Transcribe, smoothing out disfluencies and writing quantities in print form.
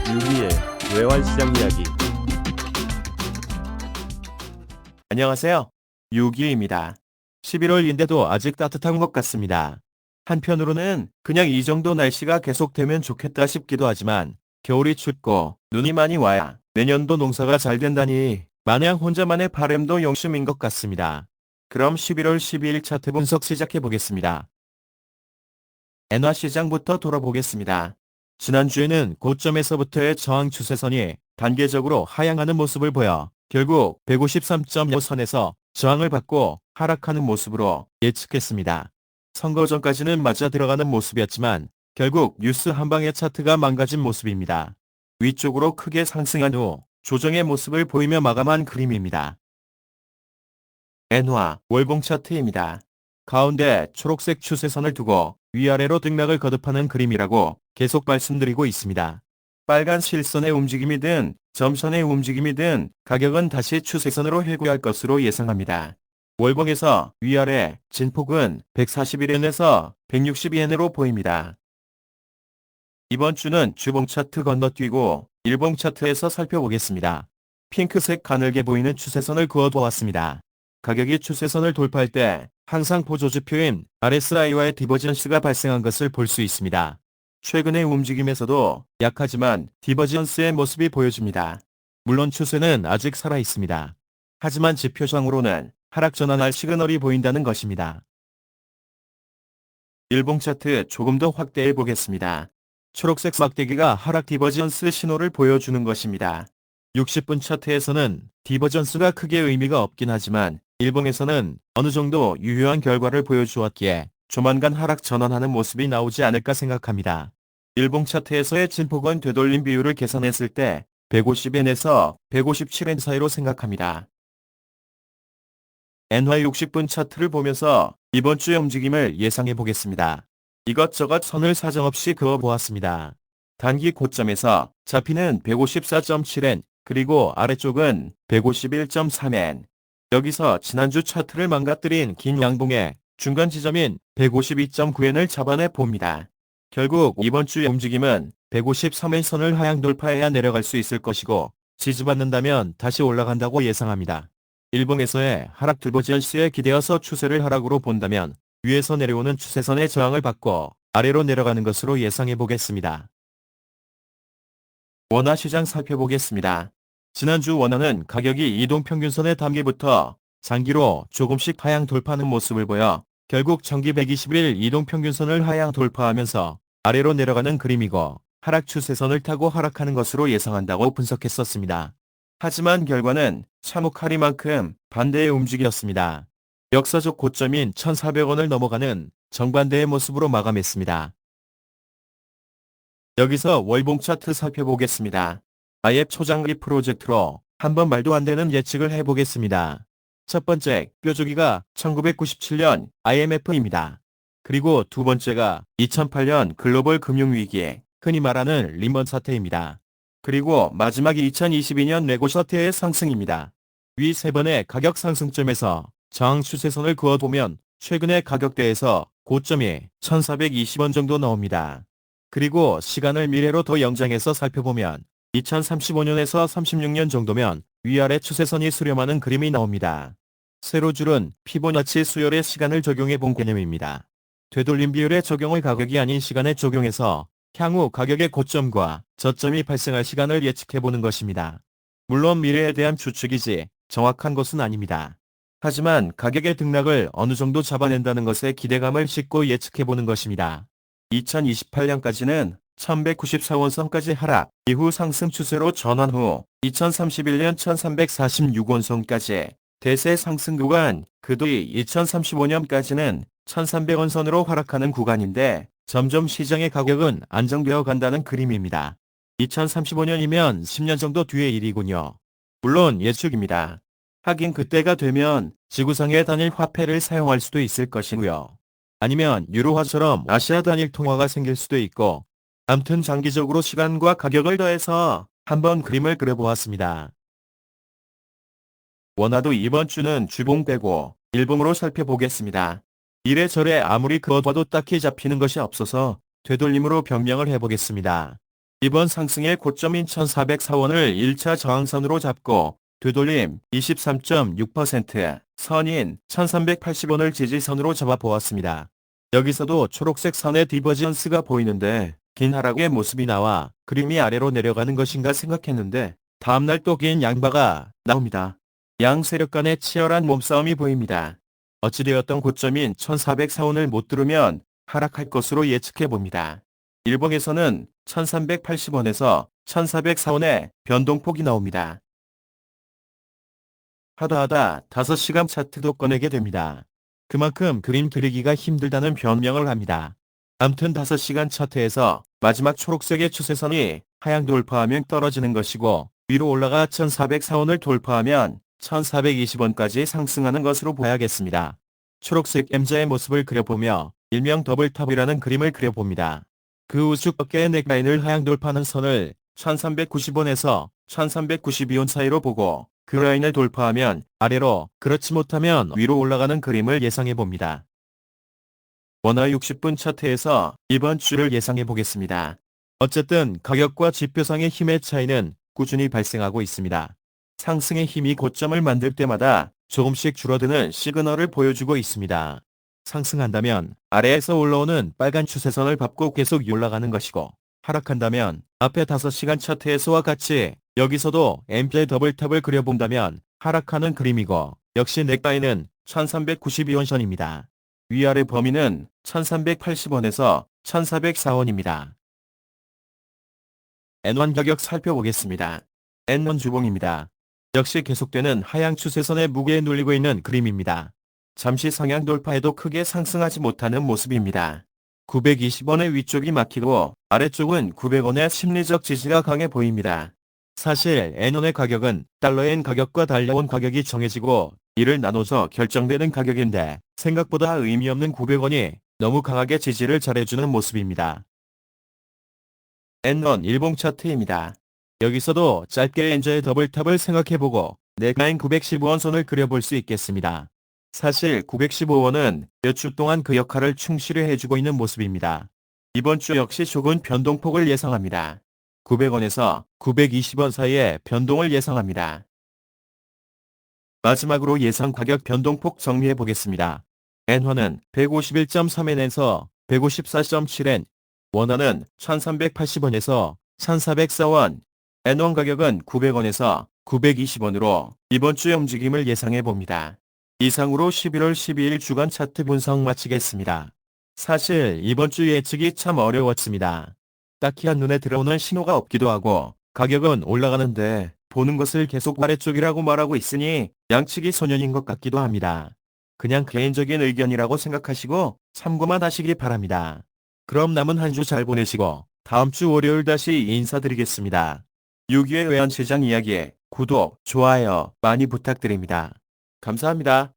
유기의 외환시장 이야기. 안녕하세요. 유기입니다. 11월인데도 아직 따뜻한 것 같습니다. 한편으로는 그냥 이 정도 날씨가 계속되면 좋겠다 싶기도 하지만 겨울이 춥고 눈이 많이 와야 내년도 농사가 잘 된다니 마냥 혼자만의 바램도 용심인 것 같습니다. 그럼 11월 12일 차트 분석 시작해 보겠습니다. 엔화 시장부터 돌아보겠습니다. 지난주에는 고점에서부터의 저항 추세선이 단계적으로 하향하는 모습을 보여 결국 153.5선에서 저항을 받고 하락하는 모습으로 예측했습니다. 선거 전까지는 맞아 들어가는 모습이었지만 결국 뉴스 한방의 차트가 망가진 모습입니다. 위쪽으로 크게 상승한 후 조정의 모습을 보이며 마감한 그림입니다. 엔화 월봉 차트입니다. 가운데 초록색 추세선을 두고 위아래로 등락을 거듭하는 그림이라고 계속 말씀드리고 있습니다. 빨간 실선의 움직임이든 점선의 움직임이든 가격은 다시 추세선으로 회귀할 것으로 예상합니다. 월봉에서 위아래 진폭은 141엔에서 162엔으로 보입니다. 이번 주는 주봉 차트 건너뛰고 일봉 차트에서 살펴보겠습니다. 핑크색 가늘게 보이는 추세선을 그어보았습니다. 가격이 추세선을 돌파할 때 항상 보조지표인 RSI와의 디버전스가 발생한 것을 볼 수 있습니다. 최근의 움직임에서도 약하지만 디버전스의 모습이 보여집니다. 물론 추세는 아직 살아있습니다. 하지만 지표상으로는 하락 전환할 시그널이 보인다는 것입니다. 일봉 차트 조금 더 확대해 보겠습니다. 초록색 막대기가 하락 디버전스 신호를 보여주는 것입니다. 60분 차트에서는 디버전스가 크게 의미가 없긴 하지만 일봉에서는 어느 정도 유효한 결과를 보여주었기에 조만간 하락 전환하는 모습이 나오지 않을까 생각합니다. 일봉 차트에서의 진폭은 되돌림 비율을 계산했을 때 150엔에서 157엔 사이로 생각합니다. 엔화 60분 차트를 보면서 이번 주의 움직임을 예상해 보겠습니다. 이것저것 선을 사정없이 그어보았습니다. 단기 고점에서 잡히는 154.7엔 그리고 아래쪽은 151.3엔. 여기서 지난주 차트를 망가뜨린 긴 양봉의 중간 지점인 152.9엔을 잡아내 봅니다. 결국 이번 주의 움직임은 153엔 선을 하향 돌파해야 내려갈 수 있을 것이고 지지받는다면 다시 올라간다고 예상합니다. 일봉에서의 하락 디버전스에 기대어서 추세를 하락으로 본다면 위에서 내려오는 추세선의 저항을 받고 아래로 내려가는 것으로 예상해 보겠습니다. 원화 시장 살펴보겠습니다. 지난주 원화는 가격이 이동평균선의 단계부터 장기로 조금씩 하향 돌파하는 모습을 보여 결국 정기 121일 이동평균선을 하향 돌파하면서 아래로 내려가는 그림이고 하락 추세선을 타고 하락하는 것으로 예상한다고 분석했었습니다. 하지만 결과는 참혹하리만큼 반대의 움직이었습니다. 역사적 고점인 1,400원을 넘어가는 정반대의 모습으로 마감했습니다. 여기서 월봉 차트 살펴보겠습니다. 아예 초장기 프로젝트로 한번 말도 안 되는 예측을 해보겠습니다. 첫 번째 뼈조기가 1997년 IMF입니다. 그리고 두 번째가 2008년 글로벌 금융위기, 흔히 말하는 리먼 사태입니다. 그리고 마지막이 2022년 레고 사태의 상승입니다. 위 세 번의 가격 상승점에서 저항 추세선을 그어보면 최근의 가격대에서 고점이 1,420원 정도 나옵니다. 그리고 시간을 미래로 더 연장해서 살펴보면 2035년에서 36년 정도면 위아래 추세선이 수렴하는 그림이 나옵니다. 세로줄은 피보나치 수열의 시간을 적용해 본 개념입니다. 되돌림 비율의 적용을 가격이 아닌 시간에 적용해서 향후 가격의 고점과 저점이 발생할 시간을 예측해 보는 것입니다. 물론 미래에 대한 추측이지 정확한 것은 아닙니다. 하지만 가격의 등락을 어느 정도 잡아낸다는 것에 기대감을 싣고 예측해 보는 것입니다. 2028년까지는 1194원선까지 하락, 이후 상승 추세로 전환 후 2031년 1346원선까지 대세 상승 구간, 그 뒤 2035년까지는 1300원선으로 하락하는 구간인데 점점 시장의 가격은 안정되어 간다는 그림입니다. 2035년이면 10년 정도 뒤의 일이군요. 물론 예측입니다. 하긴 그때가 되면 지구상의 단일 화폐를 사용할 수도 있을 것이고요. 아니면 유로화처럼 아시아 단일 통화가 생길 수도 있고 암튼 장기적으로 시간과 가격을 더해서 한번 그림을 그려보았습니다. 원화도 이번 주는 주봉 빼고 일봉으로 살펴보겠습니다. 이래저래 아무리 그어봐도 딱히 잡히는 것이 없어서 되돌림으로 변명을 해보겠습니다. 이번 상승의 고점인 1404원을 1차 저항선으로 잡고 되돌림 23.6%, 선인 1380원을 지지선으로 잡아보았습니다. 여기서도 초록색 선의 디버전스가 보이는데 긴 하락의 모습이 나와 그림이 아래로 내려가는 것인가 생각했는데 다음날 또 긴 양바가 나옵니다. 양 세력 간의 치열한 몸싸움이 보입니다. 어찌되었던 고점인 1404원을 못 뚫으면 하락할 것으로 예측해봅니다. 일봉에서는 1380원에서 1404원의 변동폭이 나옵니다. 하다하다 5시간 차트도 꺼내게 됩니다. 그만큼 그림 그리기가 힘들다는 변명을 합니다. 암튼 5시간 차트에서 마지막 초록색의 추세선이 하향 돌파하면 떨어지는 것이고 위로 올라가 1404원을 돌파하면 1420원까지 상승하는 것으로 봐야겠습니다. 초록색 M자의 모습을 그려보며 일명 더블탑이라는 그림을 그려봅니다. 그 우측 어깨의 넥라인을 하향 돌파하는 선을 1390원에서 1392원 사이로 보고 그 라인을 돌파하면 아래로, 그렇지 못하면 위로 올라가는 그림을 예상해봅니다. 원화 60분 차트에서 이번 주를 예상해보겠습니다. 어쨌든 가격과 지표상의 힘의 차이는 꾸준히 발생하고 있습니다. 상승의 힘이 고점을 만들 때마다 조금씩 줄어드는 시그널을 보여주고 있습니다. 상승한다면 아래에서 올라오는 빨간 추세선을 밟고 계속 올라가는 것이고 하락한다면 앞에 5시간 차트에서와 같이 여기서도 M자의 더블탑을 그려본다면 하락하는 그림이고 역시 넥라인은 1392원 선입니다. 위아래 범위는 1380원에서 1404원입니다. N1 가격 살펴보겠습니다. N1 주봉입니다. 역시 계속되는 하향 추세선의 무게에 눌리고 있는 그림입니다. 잠시 상향 돌파해도 크게 상승하지 못하는 모습입니다. 920원의 위쪽이 막히고 아래쪽은 900원의 심리적 지지가 강해 보입니다. 사실 N1의 가격은 달러엔 가격과 달러원 가격이 정해지고 이를 나눠서 결정되는 가격인데 생각보다 의미 없는 900원이 너무 강하게 지지를 잘해주는 모습입니다. N1 일봉 차트입니다. 여기서도 짧게 N자의 더블탑을 생각해보고 넥라인 915원 선을 그려볼 수 있겠습니다. 사실 915원은 몇 주 동안 그 역할을 충실히 해주고 있는 모습입니다. 이번 주 역시 조금 변동폭을 예상합니다. 900원에서 920원 사이의 변동을 예상합니다. 마지막으로 예상 가격 변동폭 정리해 보겠습니다. N화는 151.3엔에서 154.7엔, 원화는 1380원에서 1404원, N1 가격은 900원에서 920원으로 이번 주의 움직임을 예상해 봅니다. 이상으로 11월 12일 주간 차트 분석 마치겠습니다. 사실 이번 주 예측이 참 어려웠습니다. 딱히 한눈에 들어오는 신호가 없기도 하고 가격은 올라가는데 보는 것을 계속 아래쪽이라고 말하고 있으니 양측이 소년인 것 같기도 합니다. 그냥 개인적인 의견이라고 생각하시고 참고만 하시기 바랍니다. 그럼 남은 한 주 잘 보내시고 다음 주 월요일 다시 인사드리겠습니다. 유기의 외환시장 이야기에 구독, 좋아요 많이 부탁드립니다. 감사합니다.